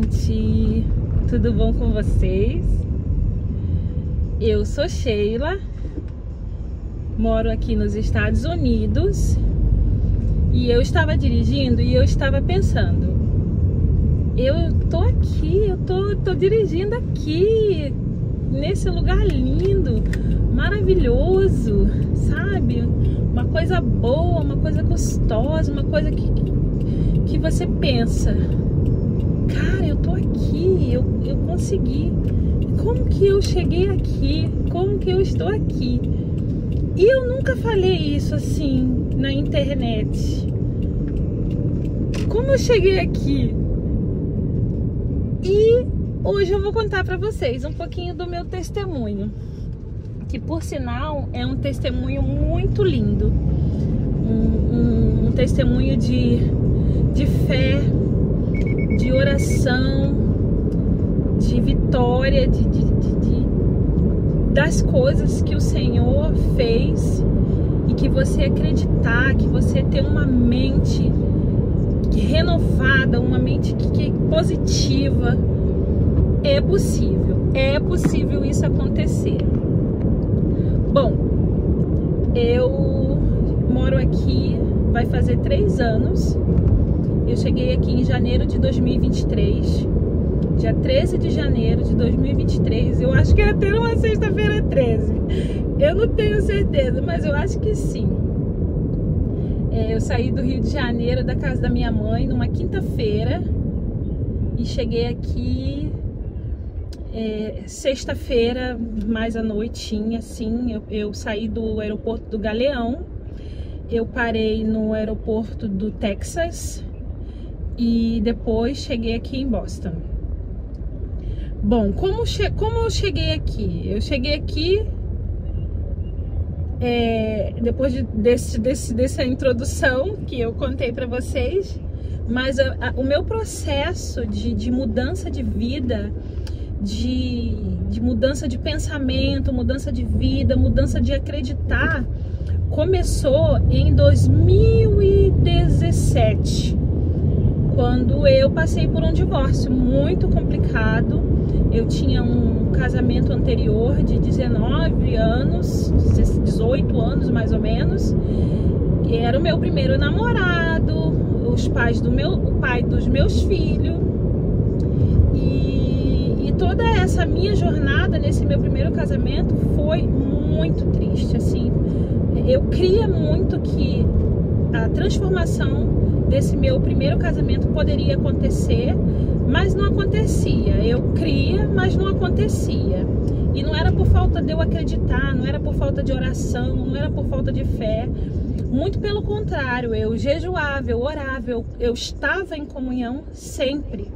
gente! Tudo bom com vocês? Eu sou Sheila, moro aqui nos Estados Unidos e eu estava dirigindo e eu estava pensando, eu tô aqui, eu tô dirigindo aqui, nesse lugar lindo, maravilhoso, sabe? Uma coisa boa, uma coisa gostosa, uma coisa que você pensa, cara, eu tô aqui, eu consegui. Como que eu cheguei aqui? Como que eu estou aqui? E eu nunca falei isso assim na internet. Como eu cheguei aqui? E hoje eu vou contar pra vocês um pouquinho do meu testemunho, que por sinal é um testemunho muito lindo, um testemunho de fé, de oração, de vitória, das coisas que o Senhor fez, e que você acreditar, que você ter uma mente renovada, uma mente que é positiva, é possível isso acontecer. Bom, eu moro aqui, vai fazer 3 anos. Eu cheguei aqui em janeiro de 2023, dia 13 de janeiro de 2023. Eu acho que ia ter uma sexta-feira 13. Eu não tenho certeza, mas eu acho que sim. Eu saí do Rio de Janeiro, da casa da minha mãe, numa quinta-feira, e cheguei aqui sexta-feira, mais à noitinha, assim. Eu saí do aeroporto do Galeão, eu parei no aeroporto do Texas e depois cheguei aqui em Boston. Bom, como eu cheguei aqui? Eu cheguei aqui depois dessa introdução que eu contei para vocês, mas o meu processo de mudança de vida, de mudança de pensamento, mudança de vida, mudança de acreditar, começou em 2017, quando eu passei por um divórcio muito complicado. Eu tinha um casamento anterior de 19 anos, 18 anos mais ou menos, que era o meu primeiro namorado, o pai dos meus filhos, e toda essa minha jornada nesse meu primeiro casamento foi muito triste, assim. Eu cria muito que a transformação desse meu primeiro casamento poderia acontecer, mas não acontecia. Eu cria, mas não acontecia. E não era por falta de eu acreditar, não era por falta de oração, não era por falta de fé. Muito pelo contrário, eu jejuava, eu orava, eu estava em comunhão sempre.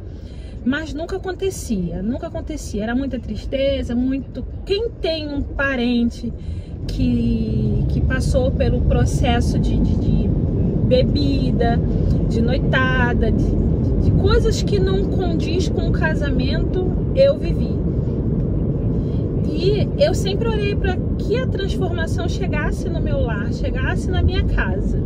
Mas nunca acontecia, nunca acontecia. Era muita tristeza, muito... Quem tem um parente que passou pelo processo de bebida, de noitada, de coisas que não condiz com o casamento, eu vivi. E eu sempre orei para que a transformação chegasse no meu lar, chegasse na minha casa.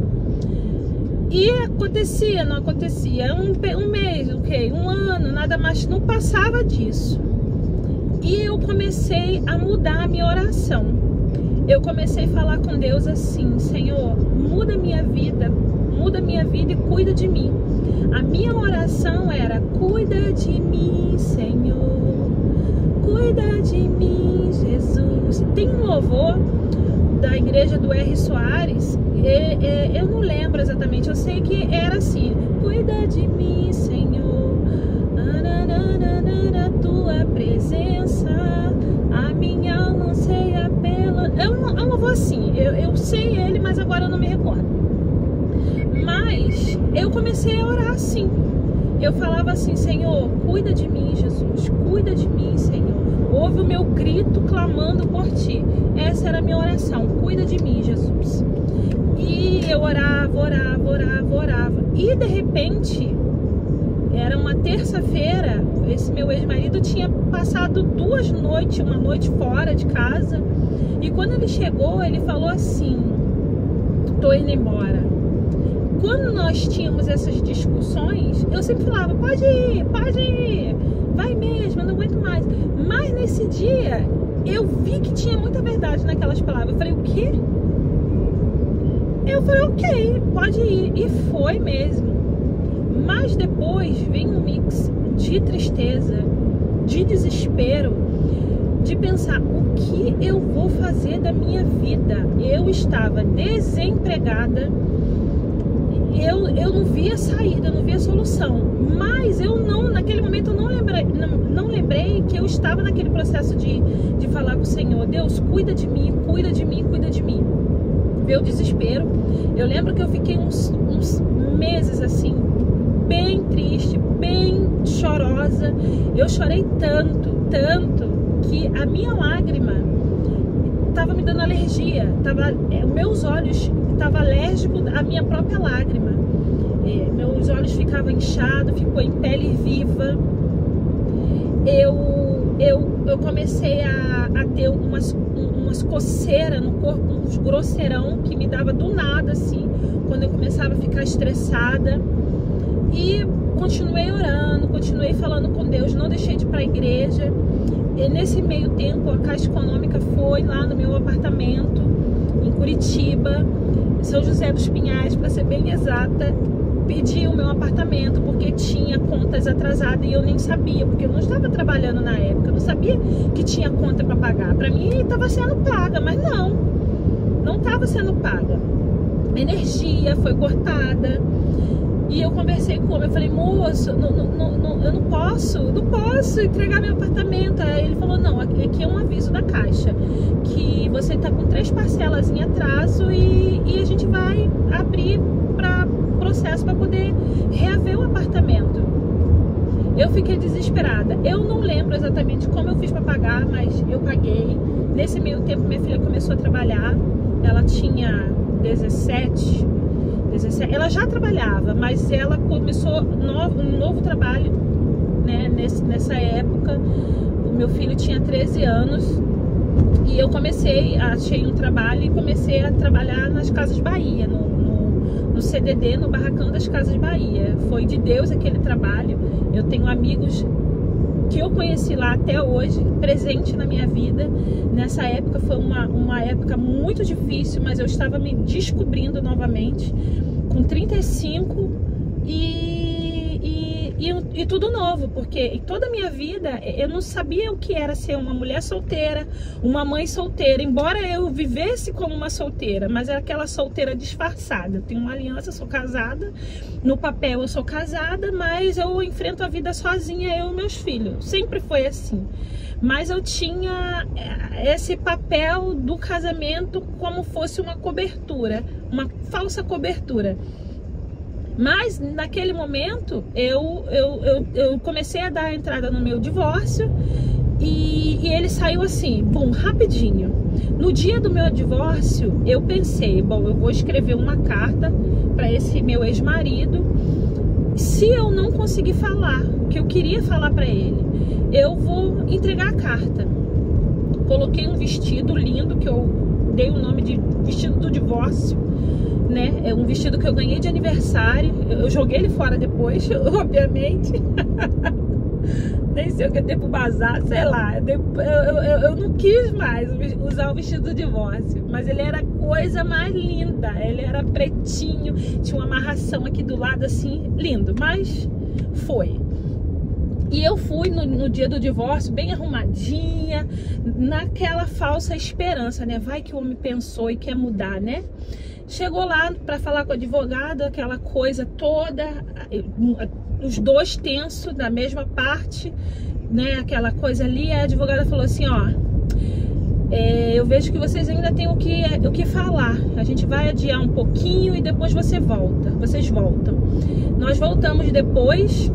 E acontecia, não acontecia. Um mês, um ano, nada mais, não passava disso. E eu comecei a mudar a minha oração. Eu comecei a falar com Deus assim: Senhor, muda minha vida e cuida de mim. A minha oração era: cuida de mim, Senhor, cuida de mim, Jesus. Tem um louvor da igreja do R. Soares, eu não lembro exatamente, eu sei que era assim: cuida de mim, Senhor, na tua presença, a minha alma anseia pela... É um louvor assim, eu sei ele, mas agora eu não me recordo. Mas eu comecei a orar assim. Eu falava assim: Senhor, cuida de mim, Jesus, cuida de mim, Senhor. Ouve o meu grito clamando por ti. Essa era a minha oração: cuida de mim, Jesus. E eu orava. E de repente, era uma terça-feira, esse meu ex-marido tinha passado 2 noites, uma noite fora de casa. E quando ele chegou, ele falou assim: tô indo embora. Quando nós tínhamos essas discussões, eu sempre falava, pode ir, vai mesmo, eu não aguento mais. Mas nesse dia, eu vi que tinha muita verdade naquelas palavras. Eu falei, o quê? Eu falei, ok, pode ir. E foi mesmo. Mas depois vem um mix de tristeza, de desespero, de pensar, o que eu vou fazer da minha vida? Eu estava desempregada, eu não via saída, eu não via solução. Mas naquele momento eu não lembrei que eu estava naquele processo de falar com o Senhor, Deus, cuida de mim, cuida de mim, cuida de mim. Veio o desespero. Eu lembro que eu fiquei uns meses assim, bem triste, bem chorosa. Eu chorei tanto, que a minha lágrima estava me dando alergia. Meus olhos estavam alérgicos à minha própria lágrima. Meus olhos ficavam inchados, ficou em pele viva. Eu comecei a ter umas coceiras no corpo, uns grosseirão que me dava do nada, assim, quando eu começava a ficar estressada. E continuei orando, continuei falando com Deus, não deixei de ir para a igreja. E nesse meio tempo, a Caixa Econômica foi lá no meu apartamento, em Curitiba, São José dos Pinhais, para ser bem exata, pedi o meu apartamento porque tinha contas atrasadas e eu nem sabia, porque eu não estava trabalhando na época, eu não sabia que tinha conta para pagar. Para mim estava sendo paga, mas não estava sendo paga. A energia foi cortada. E eu conversei com o homem, eu falei, moço, eu não posso entregar meu apartamento. Aí ele falou, não, aqui é um aviso da Caixa, que você está com 3 parcelas em atraso e a gente vai abrir para processo para poder reaver o apartamento. Eu fiquei desesperada. Eu não lembro exatamente como eu fiz para pagar, mas eu paguei. Nesse meio tempo, minha filha começou a trabalhar. Ela tinha 17, ela já trabalhava, mas ela começou um novo trabalho, né, nessa época. O meu filho tinha 13 anos e eu achei um trabalho e comecei a trabalhar nas Casas Bahia, no CDD, no Barracão das Casas Bahia. Foi de Deus aquele trabalho. Eu tenho amigos que eu conheci lá até hoje, presente na minha vida. Nessa época foi uma época muito difícil, mas eu estava me descobrindo novamente, com 35 e tudo novo, porque toda a minha vida eu não sabia o que era ser uma mulher solteira, uma mãe solteira, embora eu vivesse como uma solteira, mas era aquela solteira disfarçada. Eu tenho uma aliança, sou casada, no papel eu sou casada, mas eu enfrento a vida sozinha, eu e meus filhos, sempre foi assim. Mas eu tinha esse papel do casamento como fosse uma cobertura, uma falsa cobertura. Mas naquele momento eu comecei a dar a entrada no meu divórcio e ele saiu assim, bom, rapidinho. No dia do meu divórcio eu pensei, bom, eu vou escrever uma carta para esse meu ex-marido. Se eu não conseguir falar o que eu queria falar para ele, eu vou entregar a carta. Coloquei um vestido lindo que eu dei o nome de vestido do divórcio, né? É um vestido que eu ganhei de aniversário. Eu joguei ele fora depois, obviamente. Nem sei o que eu dei pro bazar, sei lá. Eu não quis mais usar o vestido do divórcio, mas ele era a coisa mais linda. Ele era pretinho, tinha uma amarração aqui do lado assim, lindo, mas foi. E eu fui no dia do divórcio bem arrumadinha, naquela falsa esperança, né? Vai que o homem pensou e quer mudar, né? Chegou lá para falar com o advogado, aquela coisa toda, os dois tensos da mesma parte, né? Aquela coisa ali. A advogada falou assim, ó, eu vejo que vocês ainda têm o que falar. A gente vai adiar um pouquinho e depois vocês voltam. Nós voltamos depois.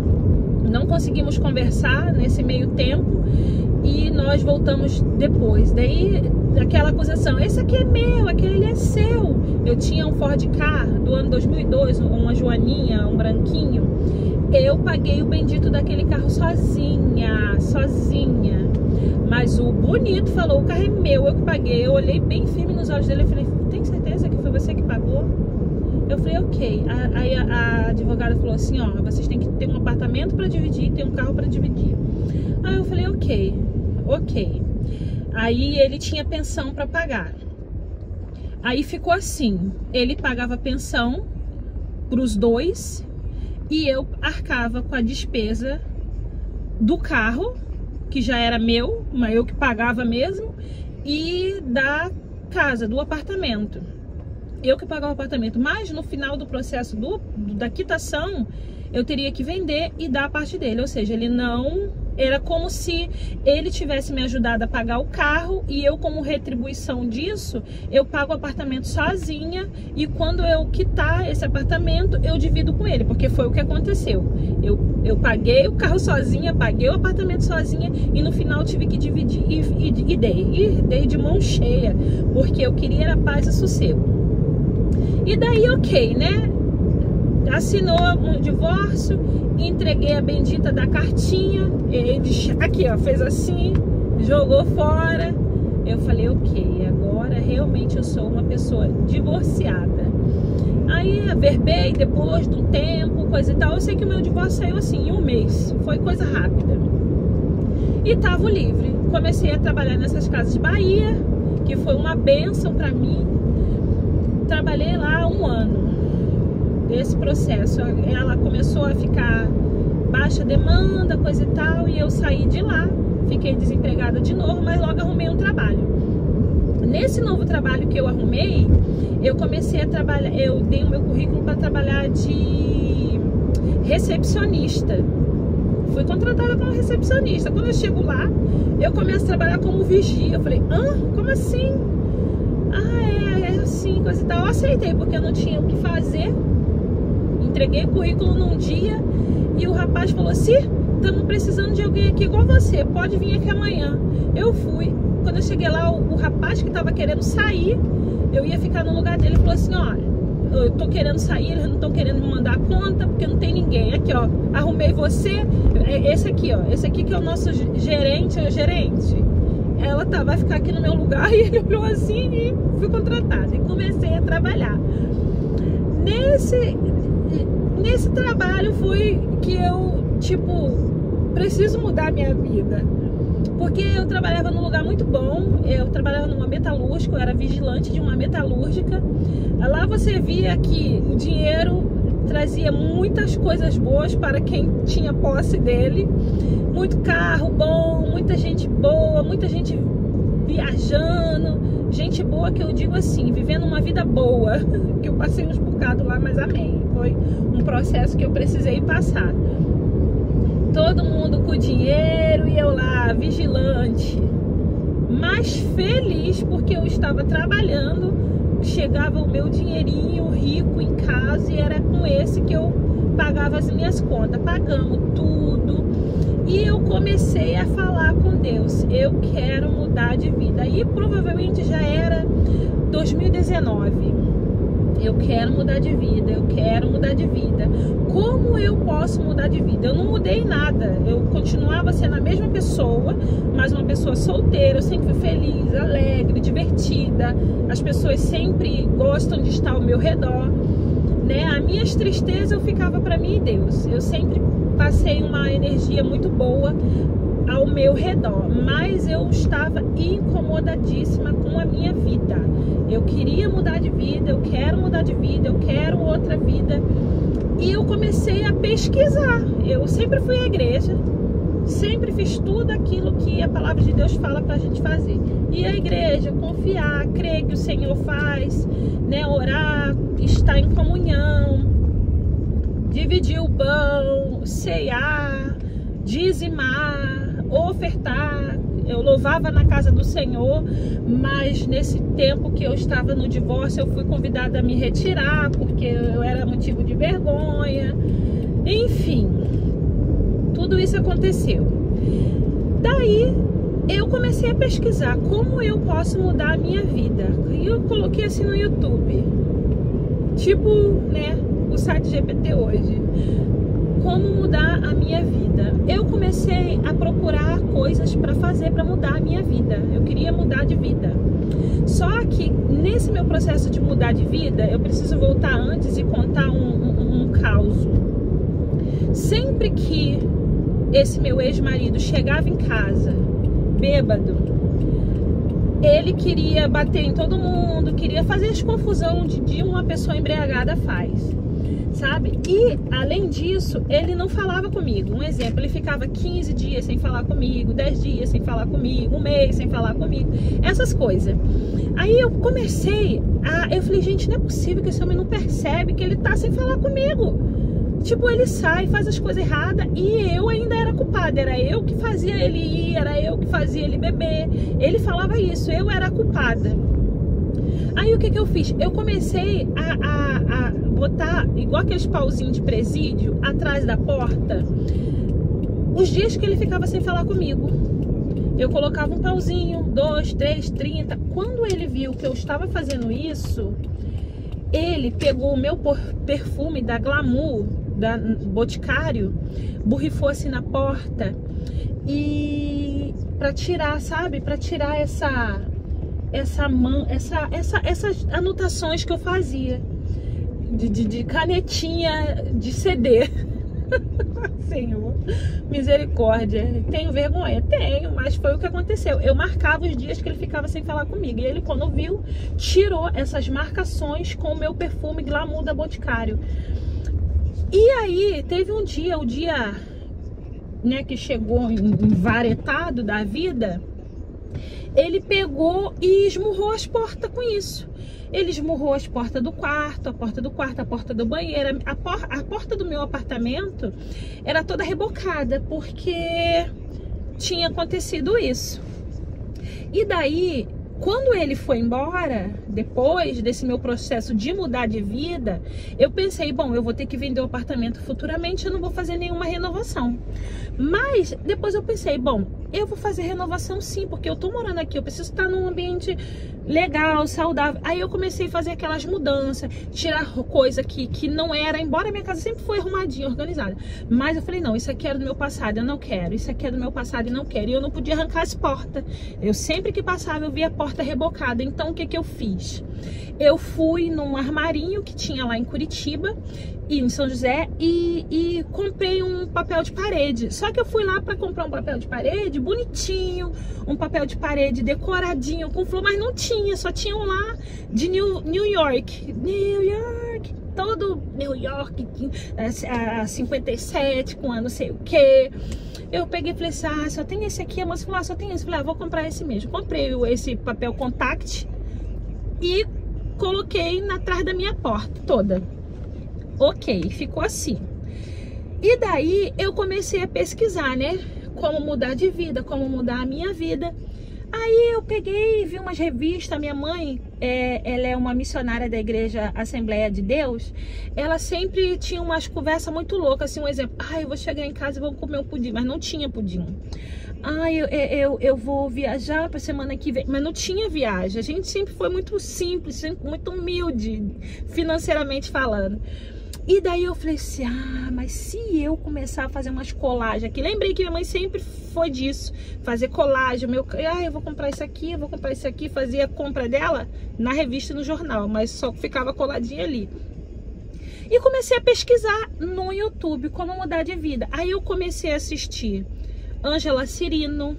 Não conseguimos conversar nesse meio tempo e nós voltamos depois. Daí aquela acusação, esse aqui é meu, aquele é seu. Eu tinha um Ford Ka do ano 2002, uma Joaninha, um branquinho. Eu paguei o bendito daquele carro sozinha. Mas o bonito falou, o carro é meu, eu que paguei. Eu olhei bem firme nos olhos dele e falei, tem certeza que foi você que pagou? Eu falei, ok. Aí a advogada falou assim, ó, vocês têm que ter um apartamento para dividir e ter um carro para dividir. Aí eu falei, ok. Aí ele tinha pensão para pagar. Aí ficou assim, ele pagava pensão para os dois e eu arcava com a despesa do carro, que já era meu, mas eu que pagava mesmo, e da casa, do apartamento. Eu que pagava o apartamento, mas no final do processo da quitação, eu teria que vender e dar a parte dele, ou seja, ele não... Era como se ele tivesse me ajudado a pagar o carro e eu, como retribuição disso, eu pago o apartamento sozinha e quando eu quitar esse apartamento, eu divido com ele, porque foi o que aconteceu. Eu paguei o carro sozinha, paguei o apartamento sozinha e no final tive que dividir e dei de mão cheia, porque eu queria a paz e sossego. E daí, ok, né? Assinou um divórcio, entreguei a bendita da cartinha, ele aqui ó, fez assim, jogou fora. Eu falei, ok, agora realmente eu sou uma pessoa divorciada. Aí averbei depois de um tempo, coisa e tal. Eu sei que o meu divórcio saiu assim, em um mês, foi coisa rápida. E tava livre, comecei a trabalhar nessas Casas Bahia, que foi uma bênção pra mim. Trabalhei lá 1 ano. Desse processo, ela começou a ficar baixa demanda, coisa e tal, e eu saí de lá, fiquei desempregada de novo, mas logo arrumei um trabalho. Nesse novo trabalho que eu arrumei, eu comecei a trabalhar, eu dei o meu currículo para trabalhar de recepcionista. Fui contratada como recepcionista. Quando eu chego lá, eu começo a trabalhar como vigia. Eu falei, como assim? É assim, coisa e tal. Eu aceitei, porque eu não tinha o que fazer. Entreguei o currículo num dia e o rapaz falou assim, estamos precisando de alguém aqui igual você, pode vir aqui amanhã. Eu fui. Quando eu cheguei lá, o rapaz que estava querendo sair, eu ia ficar no lugar dele, falou assim, olha, eu tô querendo sair, eles não estão querendo me mandar a conta, porque não tem ninguém. Aqui, ó, arrumei você, esse aqui, ó, esse aqui que é o nosso gerente, ela vai ficar aqui no meu lugar. E ele olhou assim e fui contratada. E comecei a trabalhar. Nesse trabalho foi que eu, tipo, preciso mudar minha vida. Porque eu trabalhava num lugar muito bom, eu trabalhava numa metalúrgica, eu era vigilante de uma metalúrgica. Lá você via que o dinheiro trazia muitas coisas boas para quem tinha posse dele. Muito carro bom, muita gente boa, muita gente viajando. Gente boa que eu digo assim, vivendo uma vida boa. Que eu passei uns bocados lá, mas amém. Foi um processo que eu precisei passar. Todo mundo com dinheiro e eu lá, vigilante. Mas feliz porque eu estava trabalhando. Chegava o meu dinheirinho rico em casa e era com esse que eu pagava as minhas contas. Pagamos tudo. E eu comecei a falar com Deus, eu quero mudar de vida. E provavelmente já era 2019. Eu quero mudar de vida, eu quero mudar de vida. Como eu posso mudar de vida? Eu não mudei nada. Eu continuava sendo a mesma pessoa, mas uma pessoa solteira. Eu sempre fui feliz, alegre, divertida. As pessoas sempre gostam de estar ao meu redor, né? As minhas tristezas eu ficava para mim e Deus. Eu sempre passei uma energia muito boa ao meu redor, mas eu estava incomodadíssima com a minha vida. Eu queria mudar de vida, eu quero mudar de vida, eu quero outra vida. E eu comecei a pesquisar. Eu sempre fui à igreja, sempre fiz tudo aquilo que a palavra de Deus fala pra gente fazer. Ir à igreja, confiar, crer que o Senhor faz, né? Orar, estar em comunhão, dividir o pão, ceiar, dizimar, ofertar. Eu louvava na casa do Senhor, mas nesse tempo que eu estava no divórcio, eu fui convidada a me retirar, porque eu era motivo de vergonha. Enfim, tudo isso aconteceu. Daí, eu comecei a pesquisar como eu posso mudar a minha vida. E eu coloquei assim no YouTube, tipo, né, o site GPT hoje. Como mudar a minha vida. Eu comecei a procurar coisas para fazer para mudar a minha vida. Eu queria mudar de vida. Só que nesse meu processo de mudar de vida, eu preciso voltar antes e contar um caos. Sempre que esse meu ex-marido chegava em casa, bêbado, ele queria bater em todo mundo, queria fazer as confusão de uma pessoa embriagada faz, sabe? E, além disso, ele não falava comigo. Um exemplo, ele ficava 15 dias sem falar comigo, 10 dias sem falar comigo, um mês sem falar comigo, essas coisas. Aí eu comecei eu falei, gente, não é possível que esse homem não percebe que ele tá sem falar comigo. Tipo, ele sai, faz as coisas erradas e eu ainda era culpada. Era eu que fazia ele ir, era eu que fazia ele beber. Ele falava isso, eu era a culpada. Aí o que eu fiz? Eu comecei a botar, igual aqueles pauzinhos de presídio, atrás da porta, os dias que ele ficava sem falar comigo. Eu colocava um pauzinho, 2, 3, 30. Quando ele viu que eu estava fazendo isso, ele pegou o meu perfume da Glamour, da Boticário, borrifou assim na porta e para tirar, sabe? Para tirar essas anotações que eu fazia de canetinha de CD. Senhor, misericórdia. Tenho vergonha? Tenho, mas foi o que aconteceu. Eu marcava os dias que ele ficava sem falar comigo. E ele, quando viu, tirou essas marcações com o meu perfume Glamour da Boticário. E aí, teve um dia, o dia, né, que chegou envaretado da vida, ele pegou e esmurrou as portas com isso. Ele esmurrou as portas do quarto, a porta do banheiro. A porta do meu apartamento era toda rebocada, porque tinha acontecido isso. E daí, quando ele foi embora, depois desse meu processo de mudar de vida, eu pensei, bom, eu vou ter que vender o apartamento futuramente, eu não vou fazer nenhuma renovação. Mas depois eu pensei, bom, eu vou fazer renovação sim, porque eu tô morando aqui, eu preciso estar num ambiente legal, saudável. Aí eu comecei a fazer aquelas mudanças, tirar coisa que não era, embora minha casa sempre foi arrumadinha, organizada. Mas eu falei, não, isso aqui era do meu passado, eu não quero. Isso aqui é do meu passado e não quero. E eu não podia arrancar as portas. Eu sempre que passava, eu via a porta rebocada. Então, o que eu fiz? Eu fui num armarinho que tinha lá em Curitiba e em São José e comprei um papel de parede. Só que eu fui lá para comprar um papel de parede bonitinho, um papel de parede decoradinho com flor, mas não tinha, só tinham lá de New York, todo New York, 57 com a não sei o que. Eu peguei e falei assim, só tem esse aqui. A moça falou, só tem esse. Eu falei, vou comprar esse mesmo. Comprei esse papel contact e coloquei atrás da minha porta toda. Ok, ficou assim. E daí eu comecei a pesquisar, né? Como mudar de vida, como mudar a minha vida. Aí eu peguei, vi umas revistas. Minha mãe, ela é uma missionária da igreja Assembleia de Deus. Ela sempre tinha umas conversas muito loucas, assim, um exemplo. Eu vou chegar em casa e vou comer um pudim, mas não tinha pudim. Eu vou viajar para semana que vem, mas não tinha viagem. A gente sempre foi muito simples, sempre muito humilde, financeiramente falando. E daí eu falei assim, mas se eu começar a fazer umas colagens aqui, lembrei que minha mãe sempre foi disso, fazer colagem, eu vou comprar isso aqui, eu vou comprar isso aqui, fazia a compra dela na revista e no jornal, mas só ficava coladinha ali. E comecei a pesquisar no YouTube como mudar de vida. Aí eu comecei a assistir Ângela Cirino,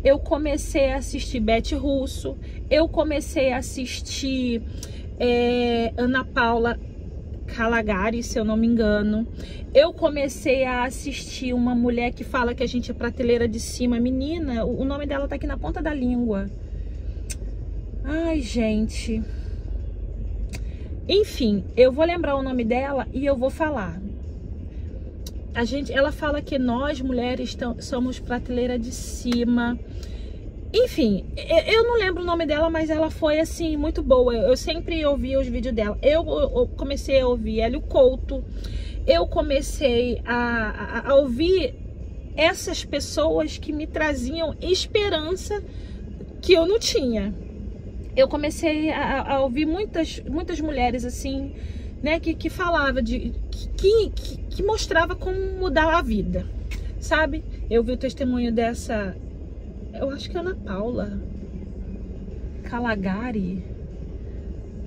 eu comecei a assistir Beth Russo, eu comecei a assistir Ana Paula Calagari, se eu não me engano. Eu comecei a assistir uma mulher que fala que a gente é prateleira de cima. Menina, o nome dela tá aqui na ponta da língua. Ai, gente. Enfim, eu vou lembrar o nome dela e eu vou falar. Ela fala que nós, mulheres, somos prateleira de cima. Enfim, eu não lembro o nome dela, mas ela foi, assim, muito boa. Eu sempre ouvia os vídeos dela. Eu comecei a ouvir Hélio Couto. Eu comecei a ouvir essas pessoas que me traziam esperança que eu não tinha. Eu comecei a ouvir muitas mulheres, assim, né, que falava que mostrava como mudar a vida, sabe? Eu vi o testemunho dessa... Eu acho que é Ana Paula Calagari.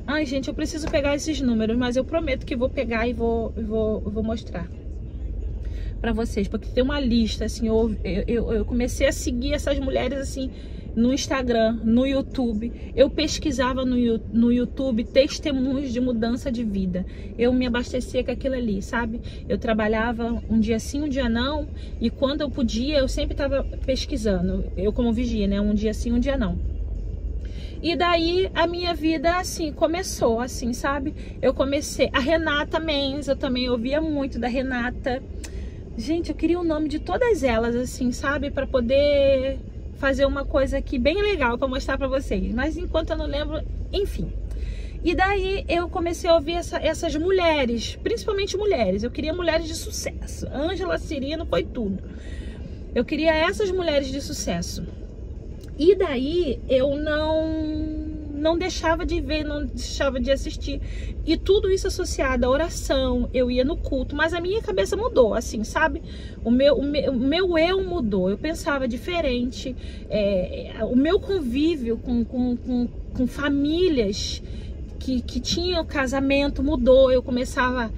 Ai, gente, eu preciso pegar esses números, mas eu prometo que vou pegar e vou mostrar pra vocês, porque tem uma lista, assim, eu comecei a seguir essas mulheres, assim, no Instagram, no YouTube. Eu pesquisava no YouTube testemunhos de mudança de vida. Eu me abastecia com aquilo ali, sabe? Eu trabalhava um dia sim, um dia não, e quando eu podia, eu sempre estava pesquisando. Eu como vigia, né? Um dia sim, um dia não. E daí a minha vida, assim, começou, assim, sabe? Eu comecei... A Renata Mendes, eu também ouvia muito da Renata. Gente, eu queria o nome de todas elas, assim, sabe? Pra poder fazer uma coisa aqui bem legal pra mostrar pra vocês. Mas enquanto eu não lembro, enfim. E daí eu comecei a ouvir essas mulheres, principalmente mulheres. Eu queria mulheres de sucesso. Ângela Cirino foi tudo. Eu queria essas mulheres de sucesso. E daí eu não deixava de ver, não deixava de assistir. E tudo isso associado à oração, eu ia no culto, mas a minha cabeça mudou, assim, sabe? O meu eu mudou, eu pensava diferente. O meu convívio com famílias que tinham casamento mudou, eu começava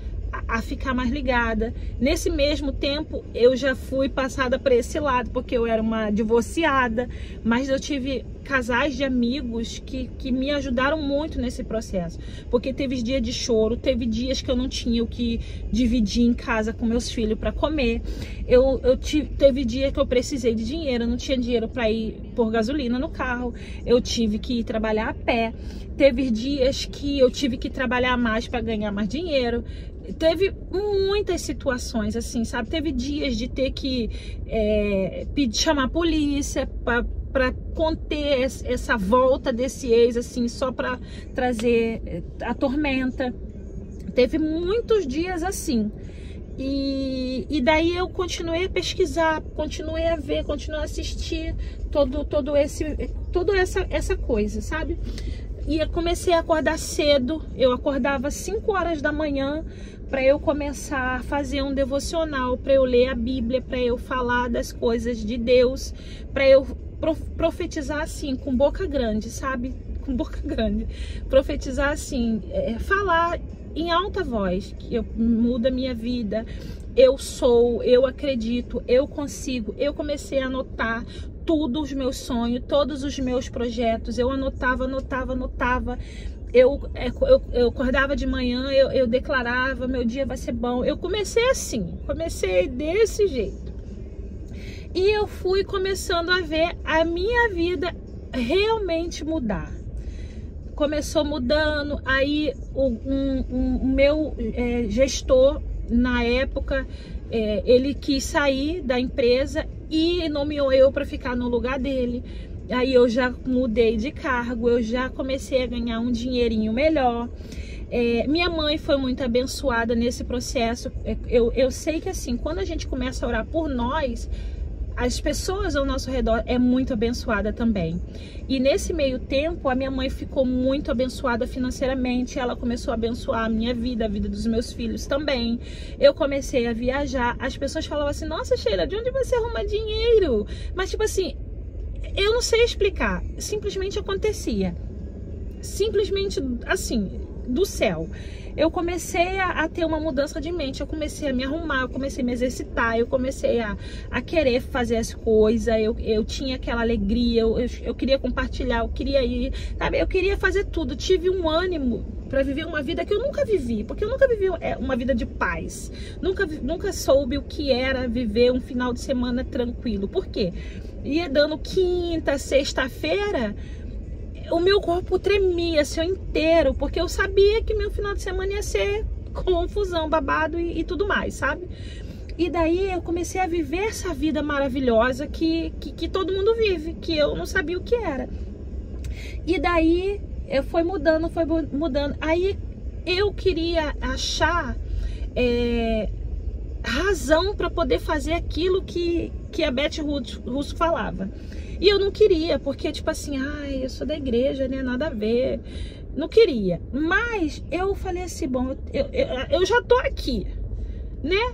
a ficar mais ligada. Nesse mesmo tempo eu já fui passada para esse lado, porque eu era uma divorciada, mas eu tive casais de amigos que me ajudaram muito nesse processo, porque teve dias de choro, teve dias que eu não tinha o que dividir em casa com meus filhos para comer, teve dia que eu precisei de dinheiro, eu não tinha dinheiro para ir pôr gasolina no carro, eu tive que ir trabalhar a pé, teve dias que eu tive que trabalhar mais para ganhar mais dinheiro. Teve muitas situações, assim, sabe? Teve dias de ter que chamar a polícia para conter essa volta desse ex, assim, só para trazer a tormenta. Teve muitos dias assim. E daí eu continuei a pesquisar, continuei a ver, continuei a assistir toda essa coisa, sabe? E eu comecei a acordar cedo. Eu acordava 5 horas da manhã para eu começar a fazer um devocional, para eu ler a Bíblia, para eu falar das coisas de Deus, para eu profetizar assim, com boca grande, sabe? Com boca grande. Profetizar assim, falar em alta voz, que muda a minha vida, eu sou, eu acredito, eu consigo. Eu comecei a anotar todos os meus sonhos, todos os meus projetos, eu anotava. Eu acordava de manhã, eu declarava, meu dia vai ser bom. Eu comecei assim, comecei desse jeito. E eu fui começando a ver a minha vida realmente mudar. Começou mudando, aí o meu gestor, na época, ele quis sair da empresa e nomeou eu para ficar no lugar dele. Aí eu já mudei de cargo, eu já comecei a ganhar um dinheirinho melhor. Minha mãe foi muito abençoada nesse processo. Eu sei que assim, quando a gente começa a orar por nós, as pessoas ao nosso redor é muito abençoada também. E nesse meio tempo, a minha mãe ficou muito abençoada financeiramente. Ela começou a abençoar a minha vida, a vida dos meus filhos também. Eu comecei a viajar. As pessoas falavam assim, nossa, Sheila, de onde você arruma dinheiro? Mas tipo assim, eu não sei explicar. Simplesmente acontecia. Simplesmente assim, do céu. Eu comecei a ter uma mudança de mente, eu comecei a me arrumar, eu comecei a me exercitar, eu comecei a querer fazer as coisas, eu tinha aquela alegria, eu queria compartilhar, eu queria ir, sabe? Eu queria fazer tudo, tive um ânimo para viver uma vida que eu nunca vivi, porque eu nunca vivi uma vida de paz, nunca soube o que era viver um final de semana tranquilo. Por quê? Ia dando quinta, sexta-feira, o meu corpo tremia assim inteiro, porque eu sabia que meu final de semana ia ser confusão, babado e tudo mais, sabe? E daí eu comecei a viver essa vida maravilhosa que todo mundo vive, que eu não sabia o que era. E daí foi mudando. Aí eu queria achar razão para poder fazer aquilo que a Beth Russo falava. E eu não queria, porque tipo assim, ai, eu sou da igreja, né, nada a ver. Não queria. Mas eu falei assim, bom, eu já tô aqui, né?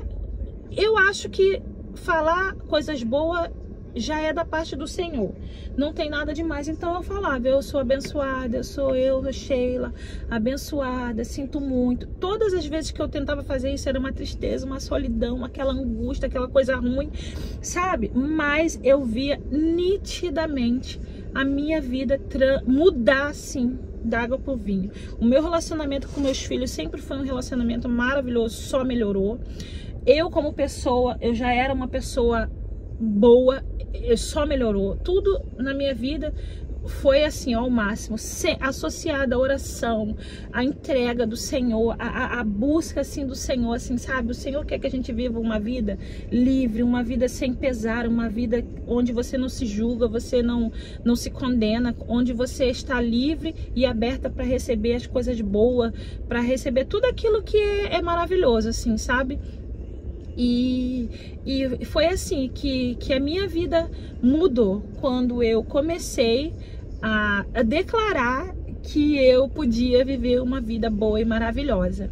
Eu acho que falar coisas boas já é da parte do Senhor. Não tem nada demais. Então eu falava, eu sou abençoada, eu, Sheila, abençoada, sinto muito. Todas as vezes que eu tentava fazer isso era uma tristeza, uma solidão, aquela angústia, aquela coisa ruim, sabe? Mas eu via nitidamente a minha vida mudar assim, da água pro vinho. O meu relacionamento com meus filhos sempre foi um relacionamento maravilhoso, só melhorou. Eu como pessoa, eu já era uma pessoa boa, só melhorou. Tudo na minha vida foi assim, ao máximo, associada à oração, à entrega do Senhor, a busca assim do Senhor, assim, sabe? O Senhor quer que a gente viva uma vida livre, uma vida sem pesar, uma vida onde você não se julga, você não se condena, onde você está livre e aberta para receber as coisas boas, para receber tudo aquilo que é maravilhoso, assim, sabe? E foi assim que a minha vida mudou quando eu comecei a declarar que eu podia viver uma vida boa e maravilhosa.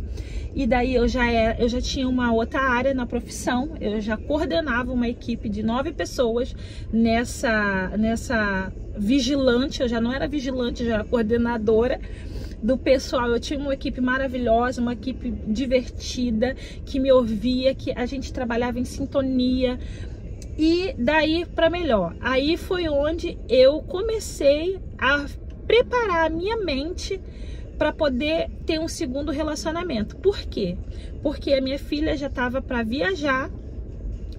E daí eu já tinha uma outra área na profissão, eu já coordenava uma equipe de 9 pessoas nessa vigilante, eu já não era vigilante, eu já era coordenadora do pessoal. Eu tinha uma equipe maravilhosa, uma equipe divertida, que me ouvia, que a gente trabalhava em sintonia. E daí para melhor, aí foi onde eu comecei a preparar a minha mente para poder ter um segundo relacionamento. Por quê? Porque a minha filha já estava para viajar,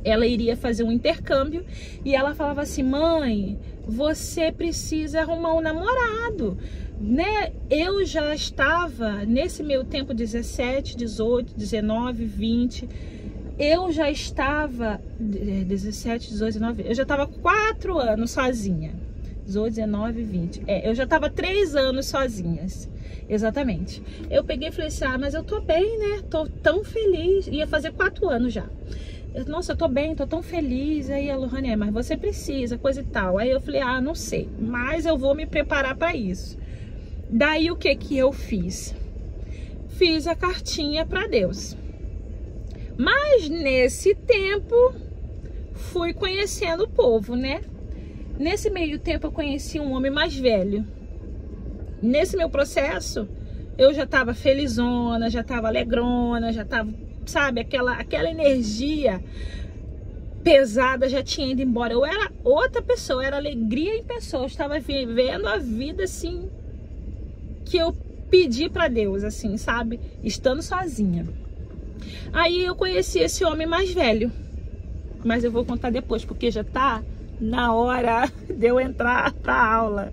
ela iria fazer um intercâmbio e ela falava assim: mãe, você precisa arrumar um namorado, né? Eu já estava nesse meu tempo 17, 18, 19, 20, eu já estava 17, 18, 19, eu já estava 4 anos sozinha. 18, 19, 20. Eu já estava 3 anos sozinhas. Exatamente. Eu peguei e falei assim: ah, mas eu tô bem, né? Tô tão feliz. Ia fazer 4 anos já. Nossa, eu tô bem, tô tão feliz. Aí a Lohane, mas você precisa, coisa e tal. Aí eu falei: ah, não sei, mas eu vou me preparar para isso. Daí o que que eu fiz? Fiz a cartinha para Deus. Mas nesse tempo fui conhecendo o povo, né? Nesse meio tempo eu conheci um homem mais velho. Nesse meu processo eu já estava felizona, já estava alegrona, já estava, sabe, aquela energia pesada já tinha ido embora. Eu era outra pessoa, era alegria em pessoa. Eu estava vivendo a vida assim que eu pedi para Deus, assim, sabe? Estando sozinha. Aí eu conheci esse homem mais velho. Mas eu vou contar depois, porque já tá na hora de eu entrar pra aula.